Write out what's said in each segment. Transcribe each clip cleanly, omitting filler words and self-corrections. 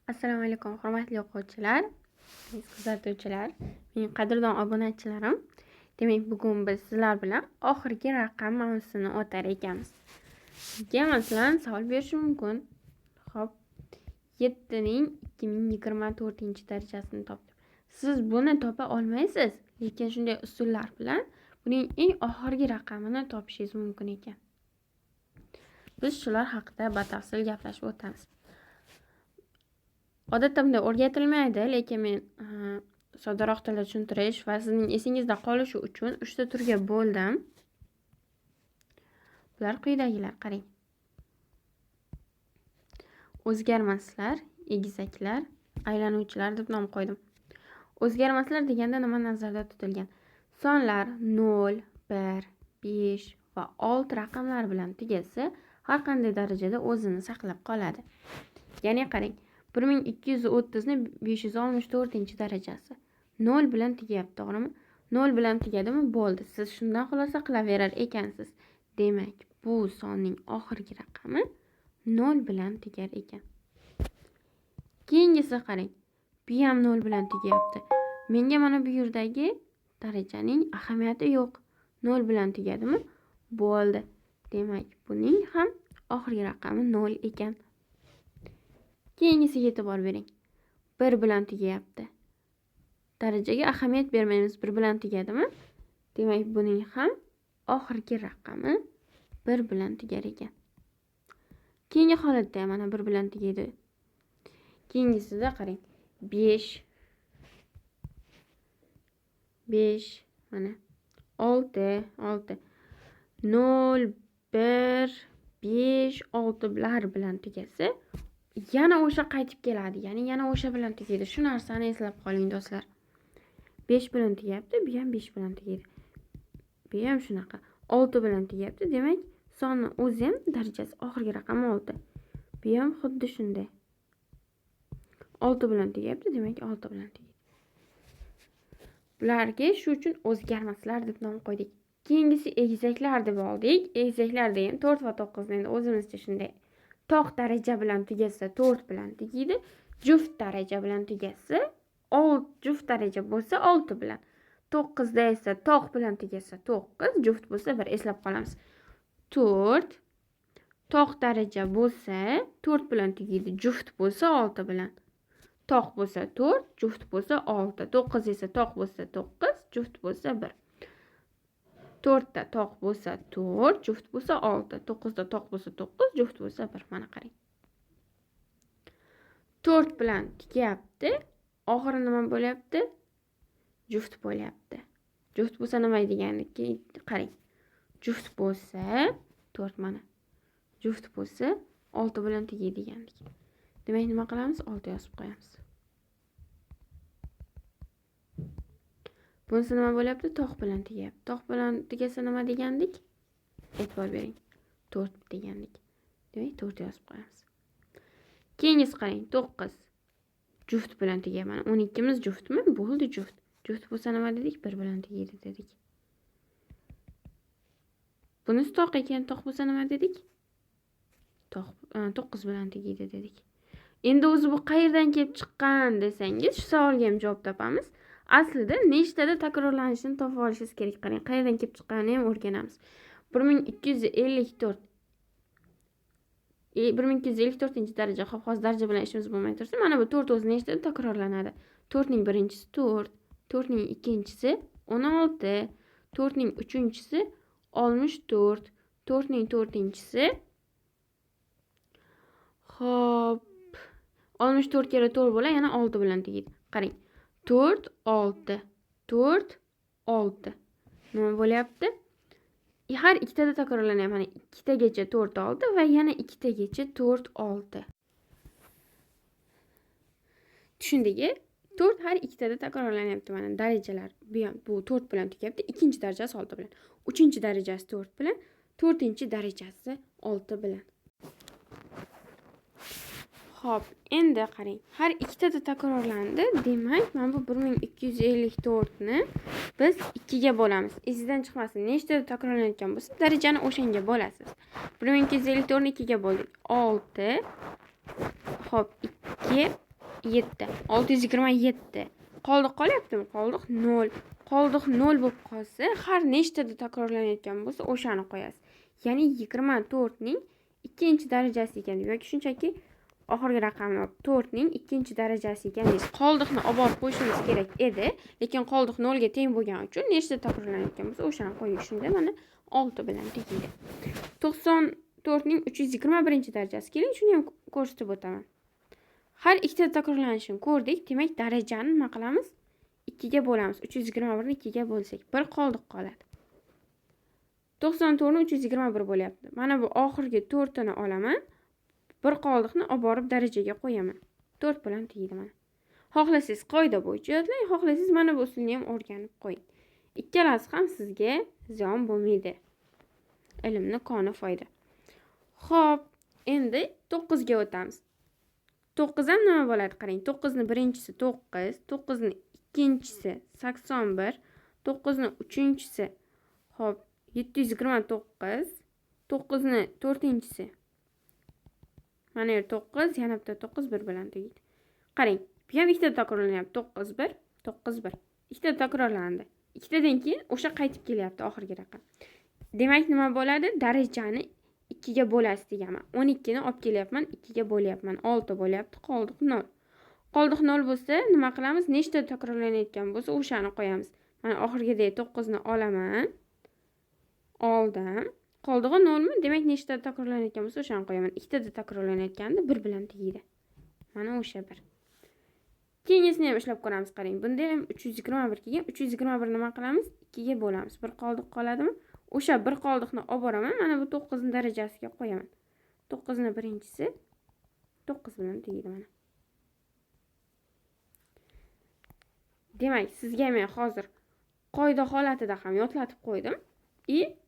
Assalomu alaykum, hurmatli o'quvchilar, kuzatuvchilar, mening qadrdon obunachilarim. Demak, bugun biz sizlar bilan oxirgi raqam mavzusini o'tar ekanmiz. Sizga masalan savol berishi mumkin. Xo'p, 7 ning 2024-darajasini topdim. Siz buni topa olmaysiz, lekin shunday usullar bilan buning eng oxirgi raqamini topishingiz mumkin ekan. Biz shular haqida batafsil gaplashib o'tamiz. Odatda bunday o'rgatilmaydi, lekin men soddaroq tilda tushuntirish va sizning esingizda qolishi uchun 3 ta turga bo'ldim. Bular quyidagilar, qarang. O'zgarmaslar, egizaklar, aylanuvchilar deb nom qo'ydim. O'zgarmaslar deganda nima nazarda tutilgan? Sonlar 0, 1, 5 va 6 raqamlar bilan tugasa, har qanday darajada o'zini saqlab qoladi. Ya'ni qarang, 1230 ni 564-darajasi 0 bilan tugayapti, to'g'rimi? 0 bilan tugadimi? Bo'ldi. Siz shundan xulosa qilaverar ekansiz. Demak, bu sonning oxirgi raqami 0 bilan tugar ekan. Keyingisi qarang. Bu ham 0 bilan tugayapti. Menga mana bu yerdagi darajaning ahamiyati yo'q. 0 bilan tugadimi? Bo'ldi. Demak, buning ham oxirgi raqami 0 ekan. Keyingisiga e'tibor bering. 1 bilan tugayapti. Darajaga ahamiyat bermaymiz, 1 bilan tugadimi? Demak, buning ham oxirgi raqami 1 bilan tugar ekan. Keyingi holatda mana 1 bilan tugaydi. Keyingisida qarang. 5 mana 6 0 1 5 6 bilan tugasa, yana o'sha qaytib keladi. Ya'ni yana o'sha bilan tugaydi. Shu narsani eslab qoling do'stlar. 5 bilan tugayapti, bu ham 5 bilan tugaydi. Bu ham shunaqa. 6 bilan tugayapti. Demak, sonni o'zi ham darajasi oxirgi raqam 6. Bu ham xuddi shunday. 6 bilan tugayapti, demak 6 bilan tugaydi. Bularga shu uchun o'zgarmaslar deb nom qo'ydik. Keyingisi egizaklar deb oldik. Egizaklar degan 4 va 9 endi o'zimizcha shunday tog' daraja bilan tugasa 4 bilan tugaydi. Juft daraja bilan tugasa 6, juft daraja bo'lsa 6 bilan. 9 da esa tog' bilan tugasa 9, juft bo'lsa 1. Eslab qolamiz. 4 tog' daraja bo'lsa 4 bilan tugaydi. Juft bo'lsa 6 bilan. Tog' bo'lsa 4, juft bo'lsa 6. 9 esa tog' bo'lsa 9, juft bo'lsa 1. 4 da tog' bo'lsa 4, juft bo'lsa 6. 9 da tog' bo'lsa 9, juft bo'lsa 1. Mana qarang. 4 bilan tugayapti. Oxiri nima bo'lyapti? Juft bo'lyapti. Juft bo'lsa nima deganiki? Qarang. Juft bo'lsa 4 mana. Juft bo'lsa 6 bilan tugay degandik. Demak, nima qilamiz? 6 yozib qo'yamiz. Bunisi nima bo'lyapti? Tog' bilan tugayapti. Tog' bilan tugasa nima degandik? E'tibor bering. 4 degandik. Demak, 4 yozib qo'yamiz. Keyingisi qarang, 9. Juft bilan tugayman. 12 miz juftmi? Bo'ldi, juft. Juft bo'lsa nima dedik? 1 bilan tugaydi dedik. Bunisi tog' ekan, tog' bo'lsa nima dedik? 9 bilan tugaydi dedik. Endi o'zi bu qayerdan kelib chiqqan desangiz, shu savolga ham javob topamiz. Aslida nechtada takrorlanishini topib olishingiz kerak. Qarang, qayerdan kelib chiqqanini ham o'rganamiz. 1254-daraja. Xo'p, hozir daraja bilan ishimiz bo'lmay tursa, mana bu 4 o'zi nechtada takrorlanadi? 4 ning birinchisi 4, 4 ning ikkinchisi 16, 4 ning uchinchisi 64, 4 ning to'rtinchisi xo'p 64 kere 4 bo'ladi, yana 6 bilan tugaydi. Qarang. 4 6 4 6. Nima bo'lyapti? Har ikkitada takrorlanyapti. Mana ikkitagacha 4 6 va yana ikkitagacha 4 6. Tushundingmi? 4 har ikkitada takrorlanyapti. Mana darajalar bu 4 bilan tugayapti. Ikkinchi darajasi 6 bilan. Uchinchi darajasi 4 bilan, to'rtinchi darajasi 6 bilan. Xo'p, endi qarang. Har ikkitada takrorlandi. Demak, mana bu 1254 ni biz 2 ga bo'lamiz. Esingizdan chiqmasin. Nechtada takrorlanayotgan bo'lsa, darajani o'shanga bo'lasiz. 1254 ni 2 ga bo'ldik. 6. Xo'p, 2 7. 627. Qoldiq qolyaptimi? Qoldiq 0. Qoldiq 0 bo'lib qolsa, har nechtada takrorlanayotgan bo'lsa, o'shani qo'yasiz. Ya'ni 24 ning ikkinchi darajasi ekan yoki shunchaki oxirgi raqamni 4 ning ikkinchi darajasi ekan deysiz. Qoldiqni olib borib qo'yishimiz kerak edi, lekin qoldiq 0 ga teng bo'lgani uchun nechta takrorlanayotgan bo'lsa, o'shani qo'ydik. Shunda mana 6 bilan tugaydi. 94 ning 321 darajasi. Keling, shuni ham ko'rsatib o'taman. Har ikkita takrorlanishini ko'rdik. Demak, darajani nima qilamiz? 2 ga bo'lamiz. 321 ni 2 ga bo'lsak, 1 qoldiq qoladi. 94 ni 321 bo'lyapti. Mana bu oxirgi 4 tani olaman. 1 qoldiqni olib borib darajaga qo'yaman. 4 bilan tugaydi mana. Xohlasangiz qoida bo'yicha yodlang, xohlasangiz mana bu usulni ham o'rganib qo'ying. Ikkalasi ham sizga ziyon bo'lmaydi. Ilmni koni foyda. Xo'p, endi 9 ga o'tamiz. 9 ham nima bo'ladi? Qarang, 9 ni birinchisi 9, 9 ni ikkinchisi 81, 9 ni uchinchisi xo'p 729, 9 ni to'rtinchisi mana yer 9, yana bitta 9 1 bilan tugaydi. Qarang, bu ham ikkita takrorlanyapti. 9 1, 9 1. Ikkita takrorlandi. Ikkitadan keyin o'sha qaytib kelyapti oxirgi raqam. Demak, nima bo'ladi? Darajani 2 ga bo'lasiz deganman. 12 ni olib kelyapman, 2 ga bo'lyapman. 6 bo'lyapti, qoldiq 0. Qoldiq 0 bo'lsa, nima qilamiz? Nechta takrorlanayotgan bo'lsa, o'shani qo'yamiz. Mana oxirgidek 9 ni olaman. Oldim. Qoldig'i 0 mi? Demak, nechta takrorlanayotgan bo'lsa, o'shani qo'yaman. Ikkitada takrorlanayotganda 1 bilan tugaydi. Mana o'sha 1. Keyingisini ham ishlab ko'ramiz, qarang. Bunda ham 321 kelgan. 321 nima qilamiz? 2 ga bo'lamiz. 1 qoldiq qoladimi? O'sha 1 qoldiqni olib boraman. Mana bu 9 ni darajasiga qo'yaman. 9 ni birinchisi 9 bilan tugaydi mana. Demak, sizga men hozir qoida holatida ham yodlatib qo'ydim.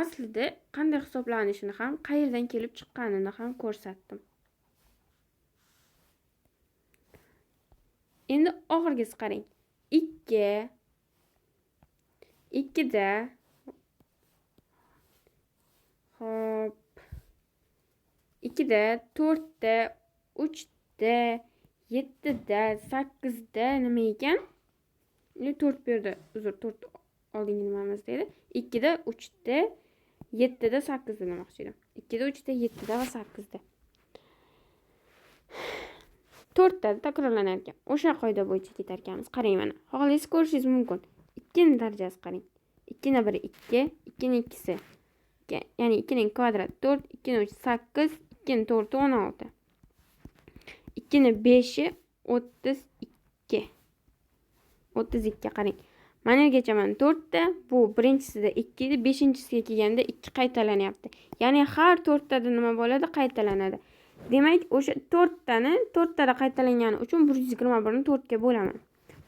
Aslida qanday hisoblanishini ham, qayerdan kelib chiqqanini ham ko'rsatdim. Endi oxirgisi qarang. 2 da hop 2 da 4 da 3 da 7 da 8 da nima ekan? 4 berdi. Uzr, 4 oldingi nimamiz deydi. 2 da 3 da 7 da 8 da demoqchi edim. 2 da 3 da 7 da va 8 da. 4 ta takrorlanar ekan. O'sha qoida bo'yicha ketar ekanmiz. Qarang mana. Xohlasangiz ko'rishingiz mumkin. 2 ni darajasi qarang. 2 ni 1 2, 2 ni 2si. Ya'ni 2 ning kvadrati 4, 2 ni 3 8, 2 ni 4 16. 2 ni 5i 32. 32 qarang. Mana yergacha mana 4 ta, bu birinchisida 2 edi, 5-chisiga kelganda 2 qaytalanyapti. Ya'ni har 4 tada nima bo'ladi? Qaytalanadi. Demak, o'sha 4 tani 4 tada qaytalangani uchun 121 ni 4 ga bo'laman.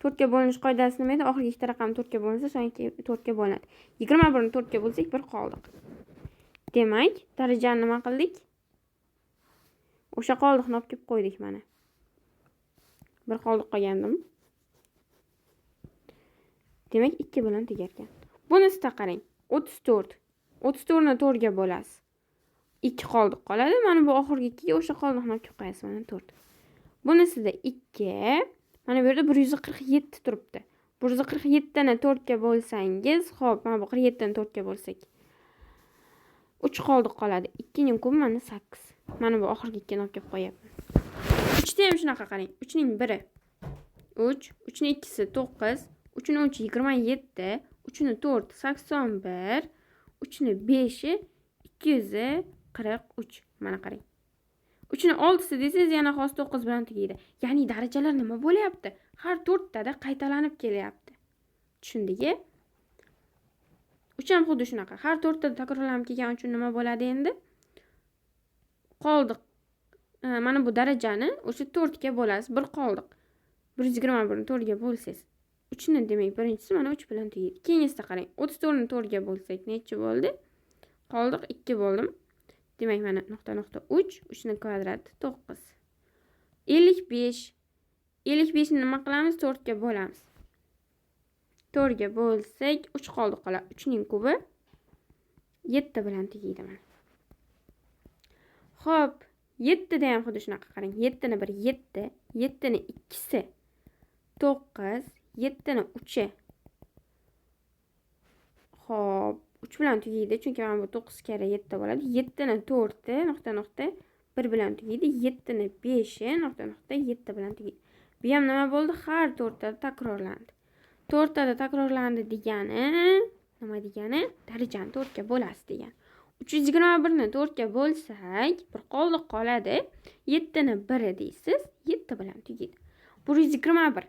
4 ga bo'linish qoidasi nima edi? Oxirgi ikkita raqam 4 ga bo'linsa, so'nggi 4 ga bo'linadi. 21 ni 4 ga bo'lsak, 1 qoldiq. Demak, darajani nima qildik? O'sha qoldiqni olib kelib qo'ydik mana. 1 qoldiq qolgandimi? Demak, 2 bilan tegar ekan. Bunisida qarang. 34. 34 ni 4 ga bo'lasiz. 2 qoldiq qoladi. Mana bu oxirgi 2 ga o'sha qoldiqni olib kelib qo'yasiz mana 4. Bunisida 2. Mana bu yerda 147 turibdi. 147 ni 4 ga bo'lsangiz, xo'p, mana bu 47 ni 4 ga bo'lsak 3 qoldiq qoladi. 2 ning kubi mana 8. Mana bu oxirgi 2 ni olib kelib qo'yapman. 3 da ham shunaqa qarang. 3 ning 1i 3, 3 ning 2si 9, 3 ning 3i 27, 3 ning 4 81, 3 ning 5i 243. Mana qarang. 3 ning 6si desangiz yana xos 9 bilan tugaydi. Ya'ni darajalar nima bo'lyapti? Har 4 tada qaytalanib kelyapti. Tushundingmi? 3 ham xuddi shunaqa. Har 4 tada takrorlanib kelgani uchun nima bo'ladi endi? Qoldiq. Mana bu darajani o'sha 4 ga bo'lasiz. 1 qoldiq. 121 ni 4 ga bo'lsangiz, 3 ni demak birinchisi mana 3 bilan tugaydi. Keyingisida qarang. 34 ni 4 ga bo'lsak necha bo'ldi? Qoldiq 2 bo'ldim. Demak mana nuqta 3, 3 ni kvadrati 9. 55. 55 ni nima qilamiz? 4 ga bo'lamiz. 4 ga bo'lsak 3 qoldiq qoladi. 3 ning kubi 7 bilan tugaydi mana. Xo'p, 7da ham xuddi shunaqa qarang. 7ni 1 7, 7ni 2si 9, 7ni 3i. Xo'p, 3 bilan tugaydi, chunki mana bu 9 karra 7 bo'ladi. 7ni 4i nuqta 1 bilan tugaydi. 7ni 5i nuqta 7 bilan tugaydi. Bu ham nima bo'ldi? Har 4tada takrorlandi. 4tada takrorlandi degani nima degani? Darajani 4 ga bo'lasiz degani. 321 ni 4 ga bo'lsak, bir qoldiq qoladi. 7 ni 1 deysiz, 7 bilan tugaydi. 121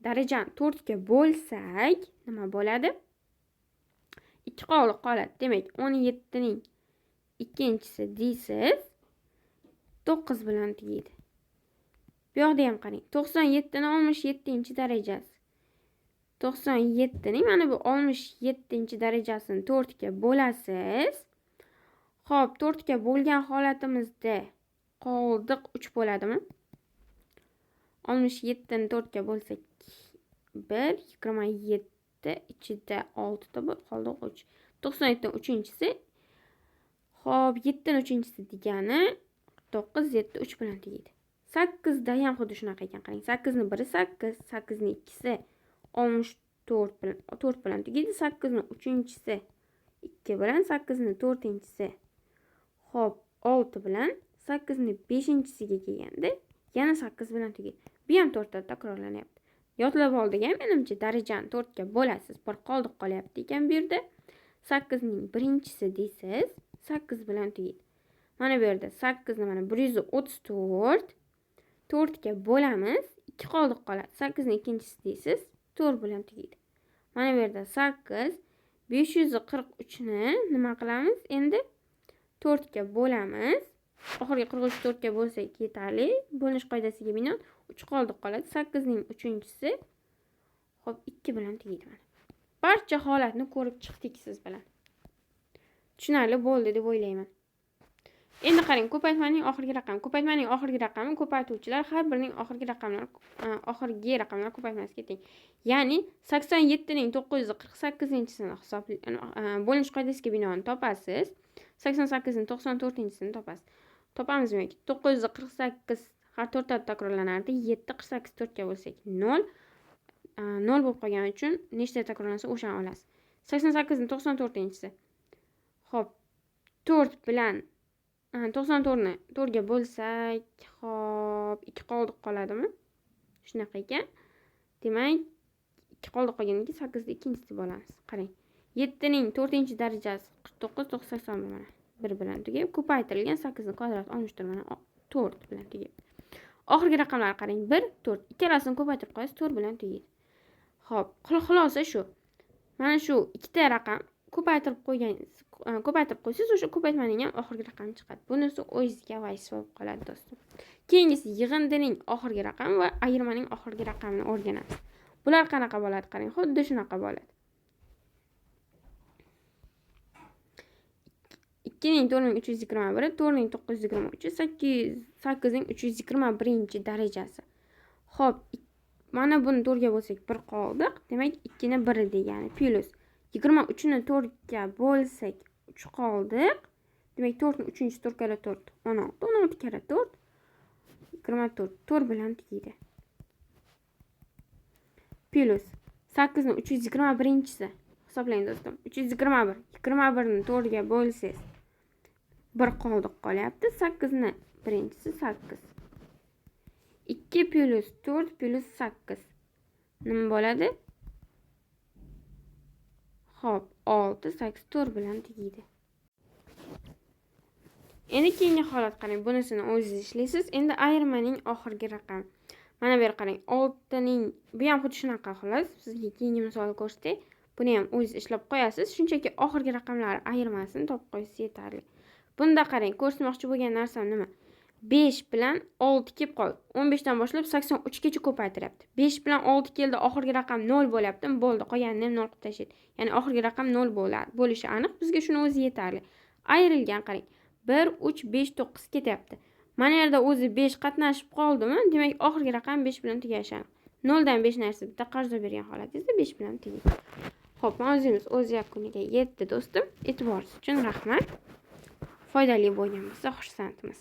darajani 4 ga bo'lsak, nima bo'ladi? 2 qoldiq qoladi. Demak, 17 ning ikkinchisi deysiz, 9 bilan tugaydi. Bu yoqda ham qarang. 97 ning 67-darajasi. 97 ning mana bu 67-darajasini 4 ga bo'lasiz. Xo'p, 4 ga bo'lgan holatimizda qoldiq 3 bo'ladimi? 67 ni 4 ga bo'lsak 1, 27 ichida 6 ta qoldiq 3. 97 ning 3-chisi. Xo'p, 7 ning 3-chisi degani 9, 7 3 bilan tugaydi. 8 da ham xuddi shunaqa ekan, qarang. 8 ni 1 8, 8 ni 2si 4 bilan tugaydi. 8 ning 3-chisi 2 bilan, 8 ning 4-chisi xo'p 6 bilan, 8 ning 5-chisiga kelganda yana 8 bilan tugaydi. Bu ham 4 ta takrorlanyapti. Yodlab oldik ham, menimcha darajani 4 ga bo'lasiz. Bir qoldiq qolyapti ekan bu yerda. 8 ning 1-chisi deysiz, 8 bilan tugaydi. Mana bu yerda 8 ni mana 134 4 ga bo'lamiz. 2 qoldiq qoladi. 8 ning ikkinchisi deysiz, 4 bilan tugaydi. Mana bu yerda 8 543 ni nima qilamiz? Endi 4 ga bo'lamiz. Oxirgi 43 4 ga bo'lsak yetarli. Bo'linish qoidasiga binoan 3 qoldiq qoladi. 8 ning 3-chisi xo'p 2 bilan tugaydi mana. Barcha holatni ko'rib chiqdik siz bilan. Tushunarli bo'ldi deb o'ylayman. Endi qarang, ko'paytmaning oxirgi raqami. Ko'paytmaning oxirgi raqami ko'paytuvchilar har birining oxirgi raqamlar ko'paytmasiga teng. Ya'ni 87 ning 948-chisini bo'linish qoidasiga binoan topasiz. 88 ning 94-chisini topasiz. Topamizmi yoki 948 har 4 ta takrorlanardi. 7 48 4 ga bo'lsak 0. 0 bo'lib qolgani uchun nechta takrorlansa o'shani olasiz. 88 ning 94-chisi. Xo'p, 4 bilan 94 ni 4 ga bo'lsak, xo'p, 2 qoldiq qoladimi? Shunaqa ekan. Demak, 2 qoldiq qolgandan keyin 8 ni ikkinchisi deb olamiz. Qarang. 7 ning 4-darajasi 49 90 mana 1 bilan tugayib, ko'paytirilgan 8 ning kvadrati 64 mana 4 bilan tugayib. Oxirgi raqamlarga qarang. 1 4. Ikkalasini ko'paytirib qo'yasiz, 4 bilan tugaydi. Xo'p, xulosa shu. Mana shu ikkita raqam ko'paytirib qo'ysiz, o'sha ko'paytmaning ham oxirgi raqami chiqadi. Bunisi o'zingizga vayis bo'lib qoladi do'stim. Keyingisi yig'indining oxirgi raqami va ayirmaning oxirgi raqamini o'rganamiz. Bular qanaqa bo'ladi? Qarang, xuddi shunaqa bo'ladi. 2 ning 4321, 4 ning 923, 8 ning 321-darajasi. Xo'p, mana buni 4 ga bo'lsak 1 qoldiq. Demak, 2 ni 1 degani plus 23 ni 4 ga bo'lsak 3 qoldiq. Demak, 4 ning 3-chi 4 kara 4 16, 16 kara 4 24, 4 bilan tugaydi. Plus 8 ning 321-chisi. Hisoblang do'stim. 321. 21 ni 4 ga bo'lsangiz 1 qoldiq qolyapti. 8 ni 1-chisi 8. 2 plus 4 plus 8. Nima bo'ladi? Xo'p, 6 8 4 bilan tugaydi. Endi keyingi holat qarang. Bunisini o'zingiz ishlaysiz. Endi ayirmaning oxirgi raqami. Mana bu yer qarang. 6 ning bu ham xuddi shunaqa xolos. Sizga keyingi misolni ko'rsatay. Buni ham o'zingiz ishlab qo'yasiz. Shunchaki oxirgi raqamlar ayirmasini topib qo'ysiz yetarli. Bunda qarang, ko'rsatmoqchi bo'lgan narsam nima? 5 bilan 6 kelib qoldi. 15 dan boshlab 83 gacha ko'paytiryapti. 5 bilan 6 keldi, oxirgi raqam 0 bo'lyapti. Bo'ldi, qolganini ham 0 qilib tashlaydi. Ya'ni oxirgi raqam 0 bo'lishi aniq. Bizga shuni o'zi yetarli. Ayrilgan qarang. 1 3 5 9 ketyapti. Mana yerda o'zi 5 qatnashib qoldimi? Demak, oxirgi raqam 5 bilan tugashi aniq. 0 dan 5 narsa bitta qarz bergan holatingizda 5 bilan tugaydi. Xo'p, mavzuimiz o'z yakuniga yetdi do'stim. E'tiboringiz uchun rahmat. Foydali bo'lgan bo'lsa xursandmiz.